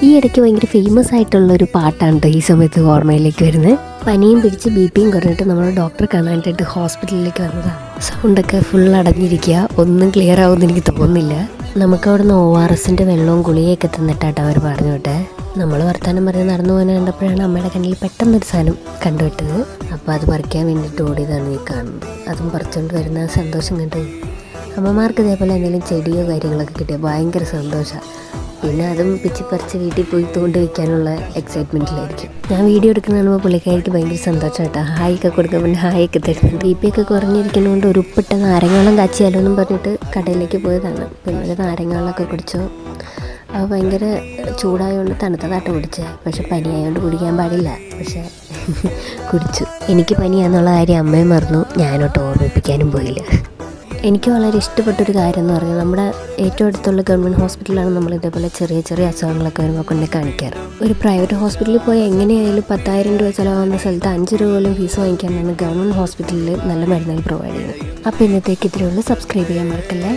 ഈ ഇടയ്ക്ക് ഭയങ്കര ഫേമസ് ആയിട്ടുള്ളൊരു പാട്ടാണ് ഈ സമയത്ത് ഓർമ്മയിലേക്ക് വരുന്നത്. പനിയും പിടിച്ച് BP കുറഞ്ഞിട്ട് നമ്മൾ ഡോക്ടറെ കാണാനായിട്ട് ഹോസ്പിറ്റലിലേക്ക് വന്നതാണ്. സൗണ്ടൊക്കെ ഫുൾ അടഞ്ഞിരിക്കുക, ഒന്നും ക്ലിയർ ആവുമെന്ന് എനിക്ക് തോന്നുന്നില്ല. നമുക്ക് അവിടെ നിന്ന് ORSൻ്റെ വെള്ളവും ഗുളികയൊക്കെ തന്നിട്ടാട്ടോ അവർ പറഞ്ഞു വിട്ടെ. നമ്മൾ വർത്താനം പറഞ്ഞ് നടന്നു പോകാൻ കണ്ടപ്പോഴാണ് അമ്മയുടെ കണ്ണിൽ പെട്ടെന്നൊരു സാധനം കണ്ടുവിട്ടത്. അപ്പോൾ അത് പറിക്കാൻ വേണ്ടിയിട്ട് ഓടിയതാണ് ഈ കാണുന്നത്. അതും പറിച്ചുകൊണ്ട് വരുന്ന സന്തോഷം കണ്ടു. അമ്മമാർക്ക് ഇതേപോലെ എന്തെങ്കിലും ചെടിയോ കാര്യങ്ങളൊക്കെ കിട്ടിയാൽ ഭയങ്കര സന്തോഷമാണ്. പിന്നെ അതും പിച്ചിപ്പറിച്ച് വീട്ടിൽ പോയി തോണ്ട് വയ്ക്കാനുള്ള എക്സൈറ്റ്മെൻറ്റിലായിരിക്കും. ഞാൻ വീഡിയോ എടുക്കുന്ന കാണുമ്പോൾ പുള്ളിക്കാരിക്ക് ഭയങ്കര സന്തോഷമായിട്ടോ. ഹായൊക്കെ കൊടുക്കുമ്പോൾ ഹായൊക്കെ തരുന്നത്. BP ഒക്കെ കുറഞ്ഞിരിക്കുന്നതുകൊണ്ട് ഒരു ഉപ്പിട്ട നാരങ്ങാവെള്ളം കാച്ചിയാലോ എന്നും പറഞ്ഞിട്ട് കടയിലേക്ക് പോയതാണ്. പിന്നെ നാരങ്ങാവെള്ളമൊക്കെ കുടിച്ചോ. അത് ഭയങ്കര ചൂടായതുകൊണ്ട് തണുത്തതായിട്ട് കുടിച്ചത്. പക്ഷെ പനിയായതുകൊണ്ട് കുടിക്കാൻ പാടില്ല. പക്ഷേ കുടിച്ചു. എനിക്ക് പനിയാന്നുള്ള കാര്യം അമ്മയും മറന്നു, ഞാനോട്ട് ഓർമ്മിപ്പിക്കാനും പോയില്ല. എനിക്ക് വളരെ ഇഷ്ടപ്പെട്ടൊരു കാര്യം എന്ന് പറഞ്ഞാൽ നമ്മുടെ ഏറ്റവും അടുത്തുള്ള ഗവൺമെൻറ് ഹോസ്പിറ്റലാണ് നമ്മൾ ഇതേപോലെ ചെറിയ ചെറിയ അസുഖങ്ങളൊക്കെ വരുമ്പോൾ കൊണ്ട് കാണിക്കാറ്. ഒരു പ്രൈവറ്റ് ഹോസ്പിറ്റലിൽ പോയി എങ്ങനെയായാലും 10,000 രൂപ ചിലവാകുന്ന സ്ഥലത്ത് 5 രൂപ പോലും ഫീസ് വാങ്ങിക്കാനാണ് ഗവൺമെൻറ് ഹോസ്പിറ്റലിൽ നല്ല മരുന്നുകൾ പ്രൊവൈഡ് ചെയ്യുന്നത്. അപ്പോൾ ഇന്നത്തേക്ക് ഇത്രയേ ഉള്ളൂ. സബ്സ്ക്രൈബ് ചെയ്യാൻ മറക്കല്ലേ.